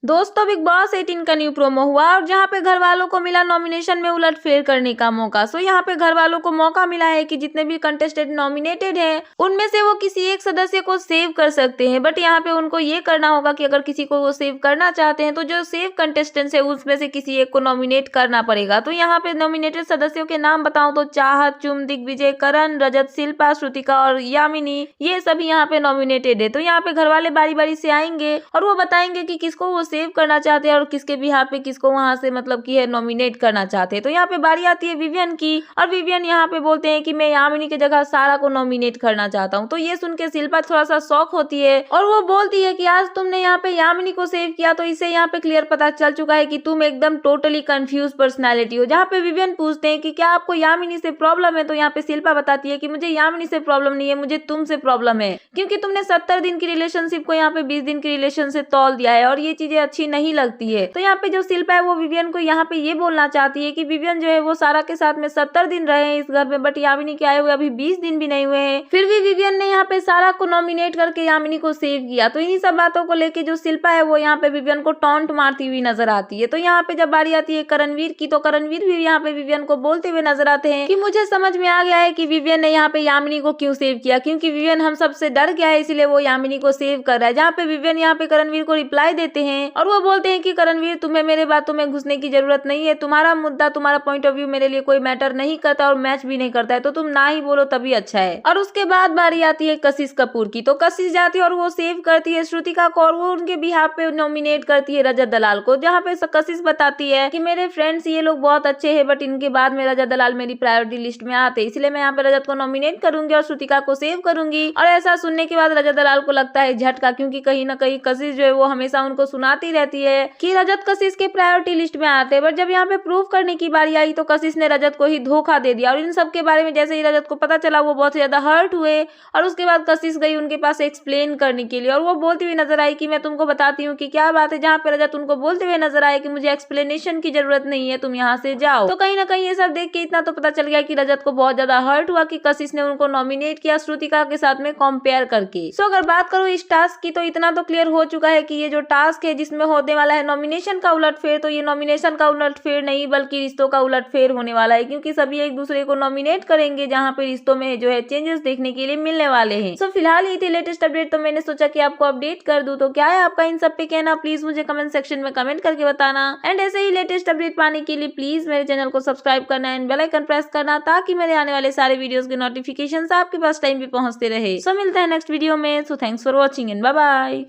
दोस्तों big boss 18 का new promo हुआ और जहां पे घर वालों को मिला नॉमिनेशन में उलटफेर करने का मौका। सो यहाँ पे घर वालों को मौका मिला है कि जितने भी कंटेस्टेंट नॉमिनेटेड हैं उनमें से वो किसी एक सदस्य को सेव कर सकते हैं, बट यहाँ पे उनको ये करना होगा कि अगर किसी को वो सेव करना चाहते हैं तो जो सेव कंटेस्टेंट्स है उसमें से किसी एक को नॉमिनेट करना पड़ेगा। तो यहाँ पे नॉमिनेटेड सदस्यों के नाम बताऊं तो चाहत, चुम, दिग्विजय, करण, रजत, शिल्पा, श्रुतिका और यामिनी, ये सभी यहाँ पे नॉमिनेटेड है। तो यहाँ पे घर वाले बारी बारी से आएंगे और वो बताएंगे कि किसको वो सेव करना चाहते हैं और किसके बिहार पे किसको वहां से मतलब कि है नॉमिनेट करना चाहते हैं। तो यहाँ पे बारी आती है विवियन की और विवियन यहाँ पे बोलते हैं कि मैं यामिनी की जगह सारा को नॉमिनेट करना चाहता हूँ। तो ये सुन के शिल्पा थोड़ा सा शॉक होती है और वो बोलती है कि आज तुमने यहाँ पे यामिनी को सेव किया तो इससे यहाँ पे क्लियर पता चल चुका है कि तुम एकदम टोटली कंफ्यूज पर्सनैलिटी हो। जहाँ पे विवियन पूछते हैं कि क्या आपको यामिनी से प्रॉब्लम है, तो यहाँ पे शिल्पा बताती है कि मुझे यामिनी से प्रॉब्लम नहीं है, मुझे तुमसे प्रॉब्लम है, क्योंकि तुमने 70 दिन की रिलेशनशिप को यहाँ पे 20 दिन की रिलेशन से तौल दिया है और ये चीजें अच्छी नहीं लगती है। तो यहाँ पे जो शिल्पा है वो विवियन को यहाँ पे ये बोलना चाहती है कि विवियन जो है वो सारा के साथ में 70 दिन रहे हैं इस घर में, बट यामिनी के आए हुए अभी 20 दिन भी नहीं हुए हैं, फिर भी विवियन ने यहाँ पे सारा को नॉमिनेट करके यामिनी को सेव किया। तो इन्हीं सब बातों को लेके जो शिल्पा है वो यहाँ पे विवियन को टॉन्ट मारती हुई नजर आती है। तो यहाँ पे जब बारी आती है करणवीर की, तो करणवीर भी यहाँ पे विवियन को बोलते हुए नजर आते हैं कि मुझे समझ में आ गया है कि विवियन ने यहाँ पे यामिनी को क्यों सेव किया, क्योंकि विवियन हम सबसे डर गया है इसलिए वो यामिनी को सेव कर रहा है। जहाँ पे विवियन यहाँ पे करणवीर को रिप्लाई देते हैं और वो बोलते हैं कि करणवीर तुम्हें मेरे बातों में घुसने की जरूरत नहीं है, तुम्हारा मुद्दा तुम्हारा पॉइंट ऑफ व्यू मेरे लिए कोई मैटर नहीं करता और मैच भी नहीं करता है, तो तुम ना ही बोलो तभी अच्छा है। और उसके बाद बारी आती है कशिश कपूर की। तो कशिश जाती है और वो सेव करती है श्रुतिका को और वो उनके बिहाफ पे नॉमिनेट करती है रजत दलाल को। जहाँ पे कशिश बताती है कि मेरे फ्रेंड्स ये लोग बहुत अच्छे हैं बट इनके बाद में रजत दलाल मेरी प्रायोरिटी लिस्ट में आते, इसलिए मैं यहाँ पे रजत को नॉमिनेट करूंगी और श्रुतिका को सेव करूंगी। और ऐसा सुनने के बाद रजत दलाल को लगता है झटका, क्योंकि कहीं ना कहीं कशिश जो है वो हमेशा उनको सुनाती रहती है कि रजत कशिश के प्रायोरिटी लिस्ट में आते हैं, बट जब यहाँ पे प्रूव करने की बारी आई तो कशिश ने रजत को ही धोखा दे दिया। और इन सब के बारे में जैसे ही रजत को पता चला वो बहुत ज्यादा हर्ट हुए और उसके बाद कशिश गई उनके पास एक्सप्लेन करने के लिए और वो बोलती हुई नजर आई कि मैं तुमको बताती हूँ कि क्या बात है। जहाँ पे रजत उनको बोलते हुए नजर आए कि मुझे एक्सप्लेनेशन की जरूरत नहीं है, तुम यहाँ से जाओ। तो कहीं ना कहीं ये सब देख के इतना तो पता चल गया कि रजत को बहुत ज्यादा हर्ट हुआ कि कशिश ने उनको नॉमिनेट किया श्रुतिका के साथ में कंपेयर करके। सो अगर बात करूँ इस टास्क की तो इतना तो क्लियर हो चुका है कि ये जो टास्क है जिसमें होने वाला है नॉमिनेशन का उलटफेर, तो ये नॉमिनेशन का उलटफेर नहीं बल्कि रिश्तों का उलटफेर होने वाला है, क्योंकि सभी एक दूसरे को नॉमिनेट करेंगे जहाँ पे रिश्तों में जो है चेंजेस देखने के लिए मिलने वाले हैं। सो फिलहाल ये थी लेटेस्ट अपडेट, तो मैंने सोचा कि आपको अपडेट कर दूं। तो क्या है आपका इन सब पे कहना, प्लीज मुझे कमेंट सेक्शन में कमेंट करके बताना। एंड ऐसे ही लेटेस्ट अपडेट पाने के लिए प्लीज मेरे चैनल को सब्सक्राइब करना एंड बेल आइकन प्रेस करना ताकि मेरे आने वाले सारे वीडियोस के नोटिफिकेशन आपके पास टाइम पे पहुंचते रहे। सो मिलते हैं नेक्स्ट वीडियो में। So thanks for watching and bye bye.